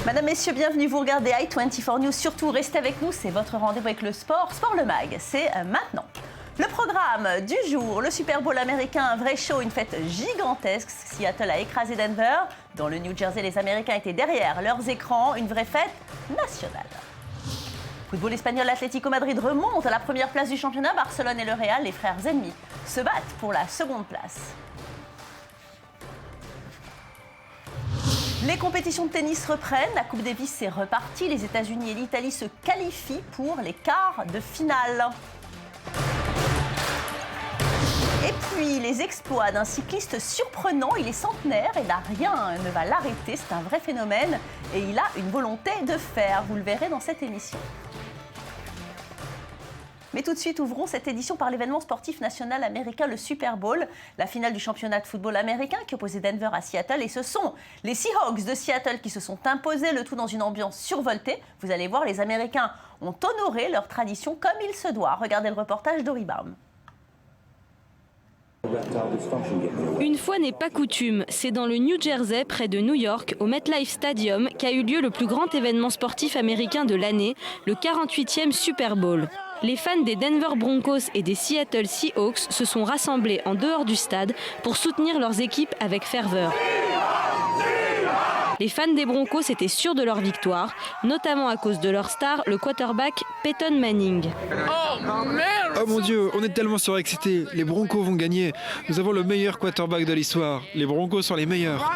Madame, messieurs, bienvenue, vous regardez i24 News. Surtout, restez avec nous, c'est votre rendez-vous avec le sport. Sport le Mag, c'est maintenant. Le programme du jour, le Super Bowl américain, un vrai show, une fête gigantesque. Seattle a écrasé Denver. Dans le New Jersey, les Américains étaient derrière leurs écrans. Une vraie fête nationale. Football espagnol, l'Atlético Madrid remonte à la première place du championnat. Barcelone et le Real, les frères ennemis, se battent pour la seconde place. Les compétitions de tennis reprennent, la Coupe Davis est repartie, les États-Unis et l'Italie se qualifient pour les quarts de finale. Et puis les exploits d'un cycliste surprenant, il est centenaire et là rien ne va l'arrêter, c'est un vrai phénomène et il a une volonté de faire, vous le verrez dans cette émission. Mais tout de suite, ouvrons cette édition par l'événement sportif national américain, le Super Bowl, la finale du championnat de football américain qui opposait Denver à Seattle. Et ce sont les Seahawks de Seattle qui se sont imposés, le tout dans une ambiance survoltée. Vous allez voir, les Américains ont honoré leur tradition comme il se doit. Regardez le reportage d'Ori Baum. Une fois n'est pas coutume, c'est dans le New Jersey, près de New York, au MetLife Stadium, qu'a eu lieu le plus grand événement sportif américain de l'année, le 48e Super Bowl. Les fans des Denver Broncos et des Seattle Seahawks se sont rassemblés en dehors du stade pour soutenir leurs équipes avec ferveur. Les fans des Broncos étaient sûrs de leur victoire, notamment à cause de leur star, le quarterback Peyton Manning. Oh mon Dieu, on est tellement surexcités. Les Broncos vont gagner. Nous avons le meilleur quarterback de l'histoire. Les Broncos sont les meilleurs.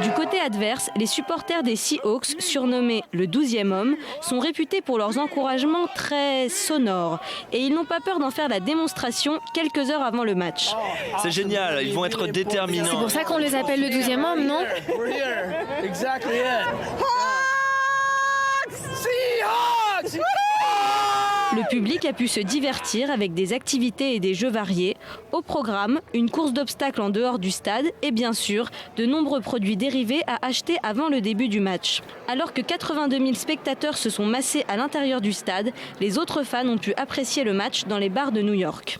Du côté adverse, les supporters des Seahawks, surnommés le 12e homme, sont réputés pour leurs encouragements très sonores. Et ils n'ont pas peur d'en faire la démonstration quelques heures avant le match. C'est génial, ils vont être déterminants. C'est pour ça qu'on les appelle le 12e homme, non ? Le public a pu se divertir avec des activités et des jeux variés. Au programme, une course d'obstacles en dehors du stade et bien sûr, de nombreux produits dérivés à acheter avant le début du match. Alors que 82 000 spectateurs se sont massés à l'intérieur du stade, les autres fans ont pu apprécier le match dans les bars de New York.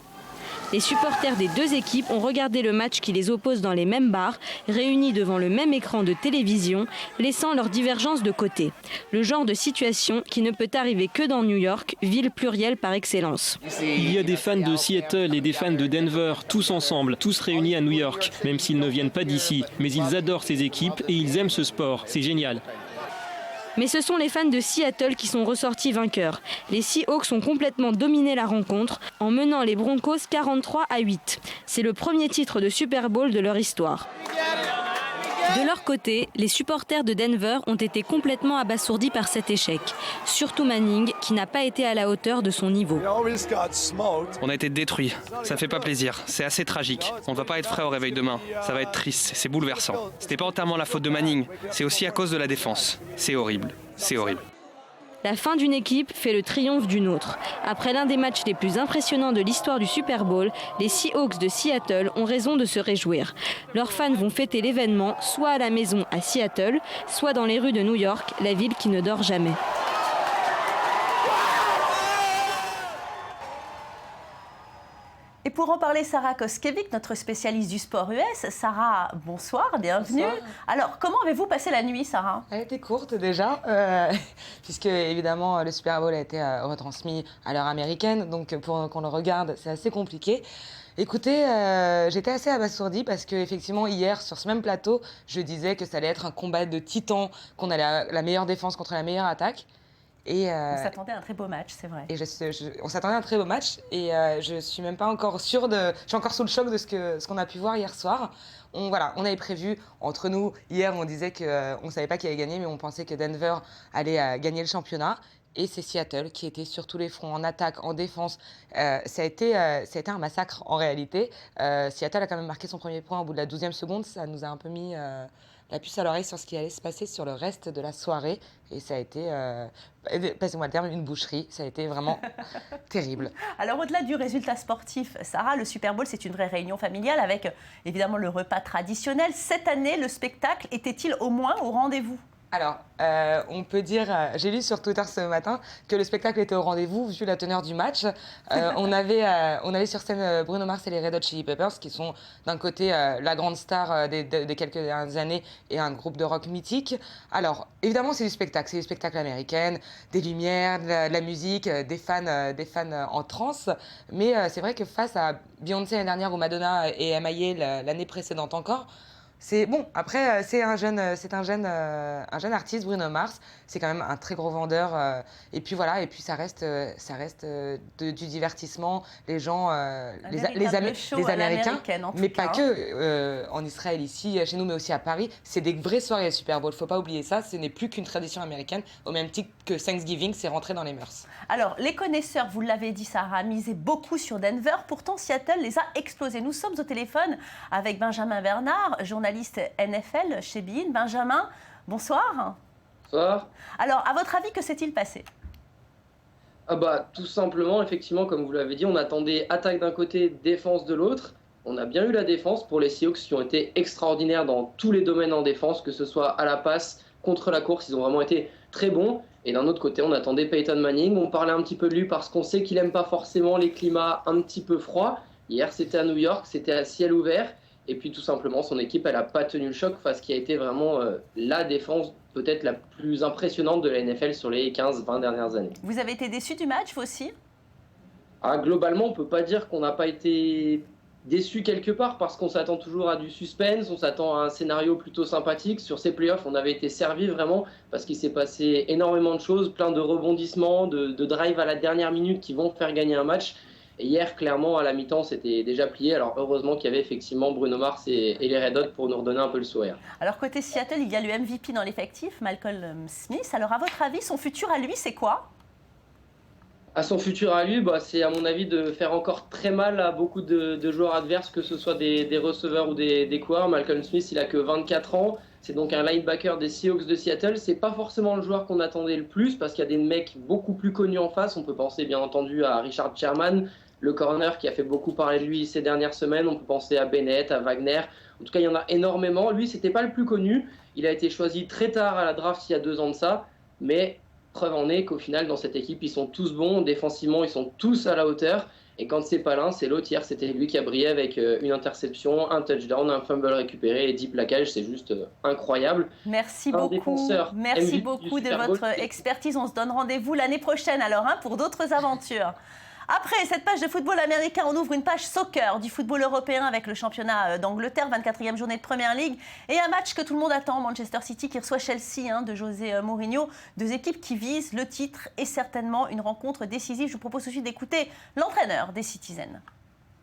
Les supporters des deux équipes ont regardé le match qui les oppose dans les mêmes bars, réunis devant le même écran de télévision, laissant leurs divergences de côté. Le genre de situation qui ne peut arriver que dans New York, ville plurielle par excellence. Il y a des fans de Seattle et des fans de Denver, tous ensemble, tous réunis à New York, même s'ils ne viennent pas d'ici. Mais ils adorent ces équipes et ils aiment ce sport, c'est génial. Mais ce sont les fans de Seattle qui sont ressortis vainqueurs. Les Seahawks ont complètement dominé la rencontre en menant les Broncos 43-8. C'est le premier titre de Super Bowl de leur histoire. De leur côté, les supporters de Denver ont été complètement abasourdis par cet échec. Surtout Manning, qui n'a pas été à la hauteur de son niveau. On a été détruits. Ça fait pas plaisir. C'est assez tragique. On ne va pas être frais au réveil demain. Ça va être triste. C'est bouleversant. C'était pas entièrement la faute de Manning. C'est aussi à cause de la défense. C'est horrible. C'est horrible. La fin d'une équipe fait le triomphe d'une autre. Après l'un des matchs les plus impressionnants de l'histoire du Super Bowl, les Seahawks de Seattle ont raison de se réjouir. Leurs fans vont fêter l'événement soit à la maison à Seattle, soit dans les rues de New York, la ville qui ne dort jamais. Et pour en parler, Sarah Koskevic, notre spécialiste du sport US. Sarah, bonsoir, bienvenue. Bonsoir. Alors, comment avez-vous passé la nuit, Sarah ? Elle était courte déjà, puisque évidemment le Super Bowl a été retransmis à l'heure américaine, donc pour qu'on le regarde, c'est assez compliqué. Écoutez, j'étais assez abasourdie parce qu'effectivement, hier, sur ce même plateau, je disais que ça allait être un combat de titans, qu'on allait la meilleure défense contre la meilleure attaque. On s'attendait à un très beau match, c'est vrai. Et on s'attendait à un très beau match et je suis même pas encore sûre de... Je suis encore sous le choc de ce qu'on a pu voir hier soir. On avait prévu, entre nous, hier on disait qu'on ne savait pas qui allait gagner, mais on pensait que Denver allait gagner le championnat. Et c'est Seattle qui était sur tous les fronts, en attaque, en défense. Ça a été un massacre en réalité. Seattle a quand même marqué son premier point au bout de la 12e seconde. Ça nous a un peu mis la puce à l'oreille sur ce qui allait se passer sur le reste de la soirée. Et ça a été, passez-moi le terme, une boucherie. Ça a été vraiment terrible. Alors au-delà du résultat sportif, Sarah, le Super Bowl, c'est une vraie réunion familiale avec évidemment le repas traditionnel. Cette année, le spectacle était-il au moins au rendez-vous ? Alors, on peut dire, j'ai lu sur Twitter ce matin que le spectacle était au rendez-vous vu la teneur du match. On avait sur scène Bruno Mars et les Red Hot Chili Peppers, qui sont d'un côté la grande star des quelques dernières années et un groupe de rock mythique. Alors, évidemment, c'est du spectacle américain, des lumières, de la musique, des fans en transe. Mais c'est vrai que face à Beyoncé l'année dernière ou Madonna et M.I.A. l'année précédente encore, c'est bon. Après, c'est un jeune artiste, Bruno Mars. C'est quand même un très gros vendeur. Et puis voilà. Et puis ça reste du divertissement. Les gens, les Américains, mais pas que en Israël ici, chez nous, mais aussi à Paris. C'est des vraies soirées le Super Bowl. Faut pas oublier ça. Ce n'est plus qu'une tradition américaine, au même titre que Thanksgiving, c'est rentré dans les mœurs. Alors, les connaisseurs, vous l'avez dit, Sarah, misaient beaucoup sur Denver. Pourtant, Seattle les a explosés. Nous sommes au téléphone avec Benjamin Bernard, journaliste NFL chez beIN. Benjamin, bonsoir. Bonsoir. Alors, à votre avis, que s'est-il passé ? Tout simplement, effectivement, comme vous l'avez dit, on attendait attaque d'un côté, défense de l'autre. On a bien eu la défense pour les Seahawks qui ont été extraordinaires dans tous les domaines en défense, que ce soit à la passe, contre la course, ils ont vraiment été très bons. Et d'un autre côté, on attendait Peyton Manning. On parlait un petit peu de lui parce qu'on sait qu'il n'aime pas forcément les climats un petit peu froids. Hier, c'était à New York, c'était à ciel ouvert. Et puis tout simplement, son équipe, elle n'a pas tenu le choc face à ce qui a été vraiment la défense peut-être la plus impressionnante de la NFL sur les 15-20 dernières années. Vous avez été déçu du match, vous aussi ? Globalement, on ne peut pas dire qu'on n'a pas été déçu quelque part parce qu'on s'attend toujours à du suspense, on s'attend à un scénario plutôt sympathique. Sur ces playoffs, on avait été servi vraiment parce qu'il s'est passé énormément de choses, plein de rebondissements, de drives à la dernière minute qui vont faire gagner un match. Et hier, clairement, à la mi-temps, c'était déjà plié. Alors heureusement qu'il y avait effectivement Bruno Mars et les Red Hot pour nous redonner un peu le sourire. Alors côté Seattle, il y a le MVP dans l'effectif, Malcolm Smith. Alors à votre avis, son futur à lui, c'est quoi ? À son futur à lui, c'est à mon avis de faire encore très mal à beaucoup de joueurs adverses, que ce soit des receveurs ou des coureurs. Malcolm Smith, il a que 24 ans. C'est donc un linebacker des Seahawks de Seattle. C'est pas forcément le joueur qu'on attendait le plus parce qu'il y a des mecs beaucoup plus connus en face. On peut penser bien entendu à Richard Sherman, le corner qui a fait beaucoup parler de lui ces dernières semaines. On peut penser à Bennett, à Wagner. En tout cas, il y en a énormément. Lui, c'était pas le plus connu. Il a été choisi très tard à la draft il y a 2 ans de ça. Mais preuve en est qu'au final, dans cette équipe, ils sont tous bons. Défensivement, ils sont tous à la hauteur. Et quand c'est pas l'un, c'est l'autre. Hier, c'était lui qui a brillé avec une interception, un touchdown, un fumble récupéré et 10 plaquages. C'est juste incroyable. Merci beaucoup. Merci beaucoup de votre expertise. On se donne rendez-vous l'année prochaine alors pour d'autres aventures. Après cette page de football américain, on ouvre une page soccer du football européen avec le championnat d'Angleterre, 24e journée de Première Ligue. Et un match que tout le monde attend, Manchester City qui reçoit Chelsea de José Mourinho. 2 équipes qui visent le titre et certainement une rencontre décisive. Je vous propose tout de suite d'écouter l'entraîneur des Citizens.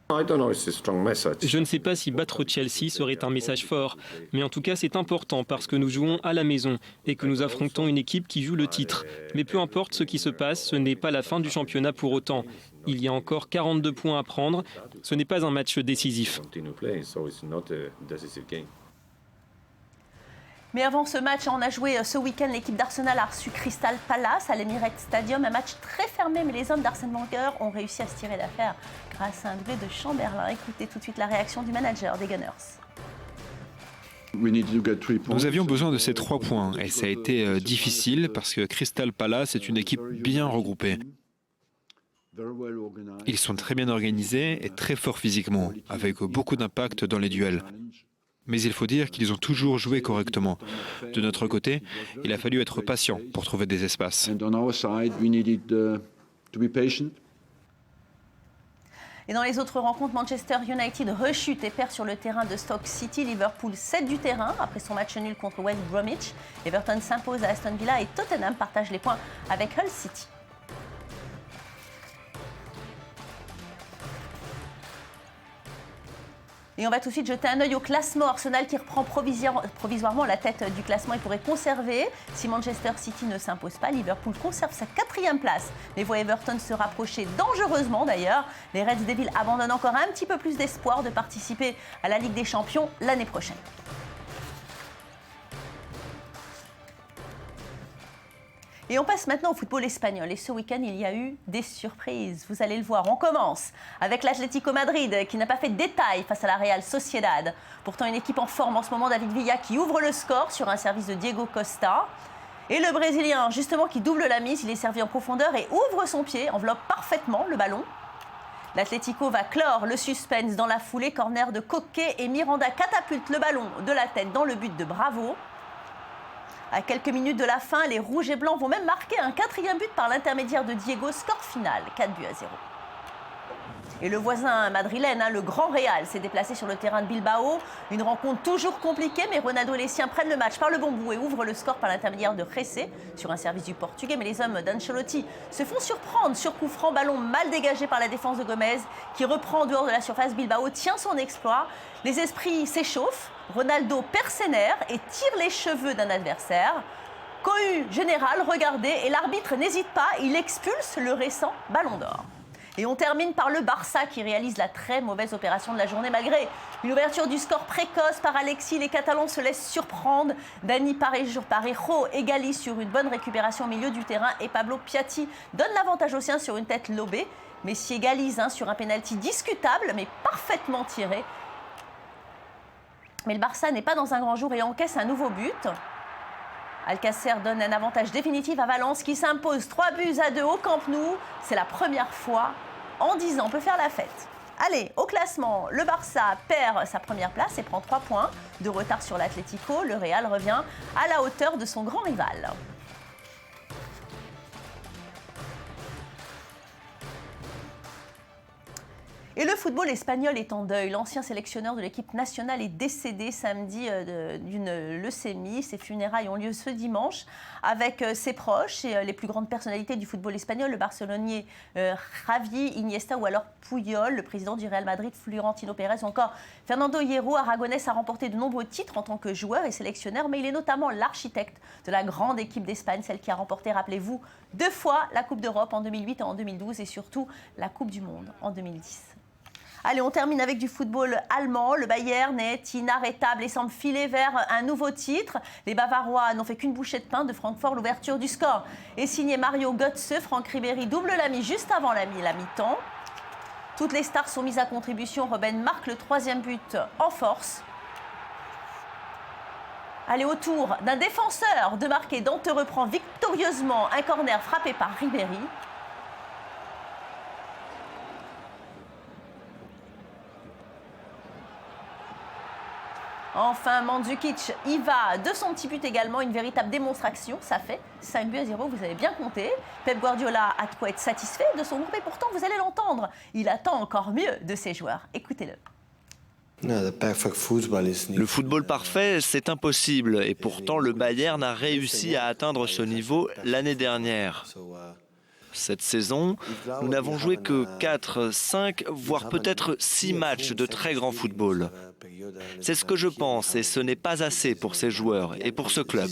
Je ne sais pas si battre Chelsea serait un message fort, mais en tout cas c'est important parce que nous jouons à la maison et que nous affrontons une équipe qui joue le titre. Mais peu importe ce qui se passe, ce n'est pas la fin du championnat pour autant. Il y a encore 42 points à prendre, ce n'est pas un match décisif. Mais avant ce match, on a joué ce week-end, l'équipe d'Arsenal a reçu Crystal Palace à l'Emirates Stadium. Un match très fermé, mais les hommes d'Arsène Wenger ont réussi à se tirer d'affaire grâce à un doublé de Chamberlain. Écoutez tout de suite la réaction du manager des Gunners. Nous avions besoin de ces 3 points et ça a été difficile parce que Crystal Palace est une équipe bien regroupée. Ils sont très bien organisés et très forts physiquement, avec beaucoup d'impact dans les duels. Mais il faut dire qu'ils ont toujours joué correctement. De notre côté, il a fallu être patient pour trouver des espaces. Et dans les autres rencontres, Manchester United rechute et perd sur le terrain de Stoke City. Liverpool cède du terrain après son match nul contre West Bromwich. Everton s'impose à Aston Villa et Tottenham partage les points avec Hull City. Et on va tout de suite jeter un œil au classement. Arsenal qui reprend provisoirement la tête du classement et pourrait conserver. Si Manchester City ne s'impose pas, Liverpool conserve sa 4e place. Mais voit Everton se rapprocher dangereusement d'ailleurs. Les Reds Devils abandonnent encore un petit peu plus d'espoir de participer à la Ligue des Champions l'année prochaine. Et on passe maintenant au football espagnol. Et ce week-end, il y a eu des surprises. Vous allez le voir. On commence avec l'Atlético Madrid qui n'a pas fait de détail face à la Real Sociedad. Pourtant, une équipe en forme en ce moment, David Villa, qui ouvre le score sur un service de Diego Costa. Et le Brésilien, justement, qui double la mise. Il est servi en profondeur et ouvre son pied, enveloppe parfaitement le ballon. L'Atlético va clore le suspense dans la foulée. Corner de Coquet et Miranda catapulte le ballon de la tête dans le but de Bravo. À quelques minutes de la fin, les Rouges et Blancs vont même marquer un 4e but par l'intermédiaire de Diego. Score final, 4-0. Et le voisin madrilène, le Grand Real, s'est déplacé sur le terrain de Bilbao. Une rencontre toujours compliquée, mais Ronaldo et les siens prennent le match par le bon bout et ouvrent le score par l'intermédiaire de Jesse sur un service du Portugais. Mais les hommes d'Ancelotti se font surprendre sur coup franc, ballon mal dégagé par la défense de Gomez, qui reprend en dehors de la surface. Bilbao tient son exploit. Les esprits s'échauffent. Ronaldo perd ses nerfs et tire les cheveux d'un adversaire. Cohue général, regardez, et l'arbitre n'hésite pas, il expulse le récent Ballon d'Or. Et on termine par le Barça qui réalise la très mauvaise opération de la journée malgré une ouverture du score précoce par Alexis. Les Catalans se laissent surprendre. Dani Parejo égalise sur une bonne récupération au milieu du terrain et Pablo Piatti donne l'avantage aux siens sur une tête lobée. Messi égalise sur un pénalty discutable mais parfaitement tiré. Mais le Barça n'est pas dans un grand jour et encaisse un nouveau but. Alcacer donne un avantage définitif à Valence qui s'impose 3-2 au Camp Nou. C'est la première fois en 10 ans, on peut faire la fête. Allez, au classement, le Barça perd sa première place et prend 3 points de retard sur l'Atlético. Le Real revient à la hauteur de son grand rival. Et le football espagnol est en deuil. L'ancien sélectionneur de l'équipe nationale est décédé samedi d'une leucémie. Ses funérailles ont lieu ce dimanche avec ses proches et les plus grandes personnalités du football espagnol, le barcelonais Xavi, Iniesta ou alors Puyol, le président du Real Madrid, Florentino Pérez ou encore Fernando Hierro. Aragonés a remporté de nombreux titres en tant que joueur et sélectionneur, mais il est notamment l'architecte de la grande équipe d'Espagne, celle qui a remporté, rappelez-vous, 2 fois la Coupe d'Europe en 2008 et en 2012 et surtout la Coupe du Monde en 2010. Allez, on termine avec du football allemand. Le Bayern est inarrêtable et semble filer vers un nouveau titre. Les Bavarois n'ont fait qu'une bouchée de pain de Francfort. L'ouverture du score est signée Mario Götze. Franck Ribéry double la mise juste avant la mi-temps. Toutes les stars sont mises à contribution. Robben marque le 3e but en force. Allez, au tour d'un défenseur de marquer. Dante reprend victorieusement un corner frappé par Ribéry. Enfin, Mandzukic y va de son petit but également, une véritable démonstration. Ça fait 5-0, vous avez bien compté. Pep Guardiola a de quoi être satisfait de son groupe et pourtant, vous allez l'entendre, il attend encore mieux de ses joueurs. Écoutez-le. Le football parfait, c'est impossible. Et pourtant, le Bayern a réussi à atteindre ce niveau l'année dernière. Cette saison, nous n'avons joué que 4, 5, voire peut-être 6 matchs de très grand football. C'est ce que je pense et ce n'est pas assez pour ces joueurs et pour ce club.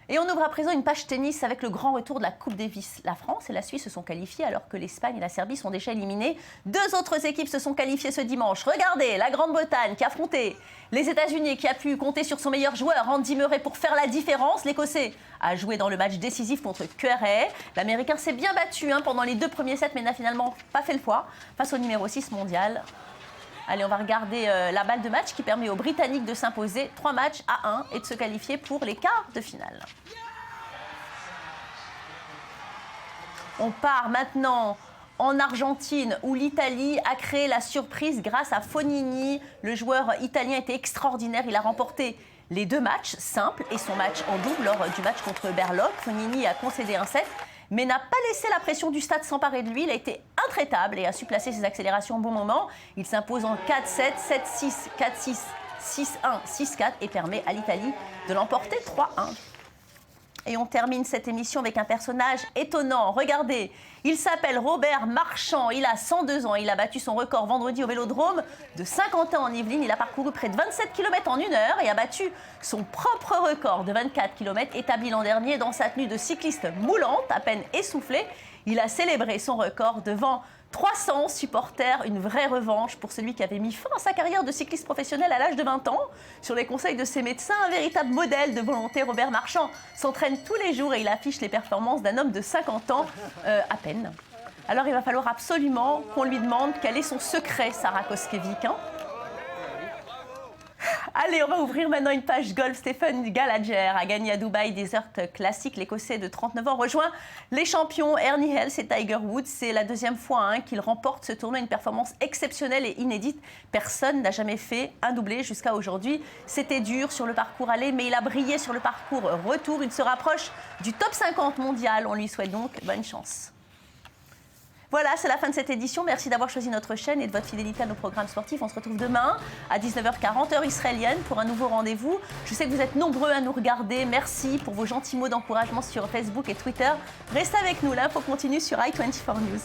Et on ouvre à présent une page tennis avec le grand retour de la Coupe Davis. La France et la Suisse se sont qualifiées alors que l'Espagne et la Serbie sont déjà éliminées. 2 autres équipes se sont qualifiées ce dimanche. Regardez, la Grande-Bretagne qui a affronté les États-Unis, qui a pu compter sur son meilleur joueur, Andy Murray, pour faire la différence. L'Écossais a joué dans le match décisif contre Curry. L'Américain s'est bien battu pendant les 2 premiers sets, mais n'a finalement pas fait le poids face au numéro 6 mondial. Allez, on va regarder la balle de match qui permet aux Britanniques de s'imposer 3 matchs à 1 et de se qualifier pour les quarts de finale. On part maintenant en Argentine où l'Italie a créé la surprise grâce à Fognini. Le joueur italien était extraordinaire, il a remporté les 2 matchs simples et son match en double lors du match contre Berlocq. Fognini a concédé un set, mais n'a pas laissé la pression du stade s'emparer de lui. Il a été intraitable et a su placer ses accélérations au bon moment. Il s'impose en 4-7, 7-6, 4-6, 6-1, 6-4 et permet à l'Italie de l'emporter 3-1. Et on termine cette émission avec un personnage étonnant. Regardez, il s'appelle Robert Marchand, il a 102 ans. Il a battu son record vendredi au Vélodrome de Saint-Quentin en Yvelines. Il a parcouru près de 27 km en 1 heure et a battu son propre record de 24 km établi l'an dernier dans sa tenue de cycliste moulante, à peine essoufflé. Il a célébré son record devant 300 supporters, une vraie revanche pour celui qui avait mis fin à sa carrière de cycliste professionnel à l'âge de 20 ans. Sur les conseils de ses médecins, un véritable modèle de volonté, Robert Marchand s'entraîne tous les jours et il affiche les performances d'un homme de 50 ans à peine. Alors il va falloir absolument qu'on lui demande quel est son secret, Sarah Koskevic. Allez, on va ouvrir maintenant une page golf. Stephen Gallagher a gagné à Dubaï Desert Classic. L'Écossais de 39 ans rejoint les champions Ernie Els et Tiger Woods. C'est la deuxième fois qu'il remporte ce tournoi, une performance exceptionnelle et inédite. Personne n'a jamais fait un doublé jusqu'à aujourd'hui. C'était dur sur le parcours aller, mais il a brillé sur le parcours retour. Il se rapproche du top 50 mondial. On lui souhaite donc bonne chance. Voilà, c'est la fin de cette édition. Merci d'avoir choisi notre chaîne et de votre fidélité à nos programmes sportifs. On se retrouve demain à 19h40, heure israélienne, pour un nouveau rendez-vous. Je sais que vous êtes nombreux à nous regarder. Merci pour vos gentils mots d'encouragement sur Facebook et Twitter. Restez avec nous, l'info continue sur i24 News.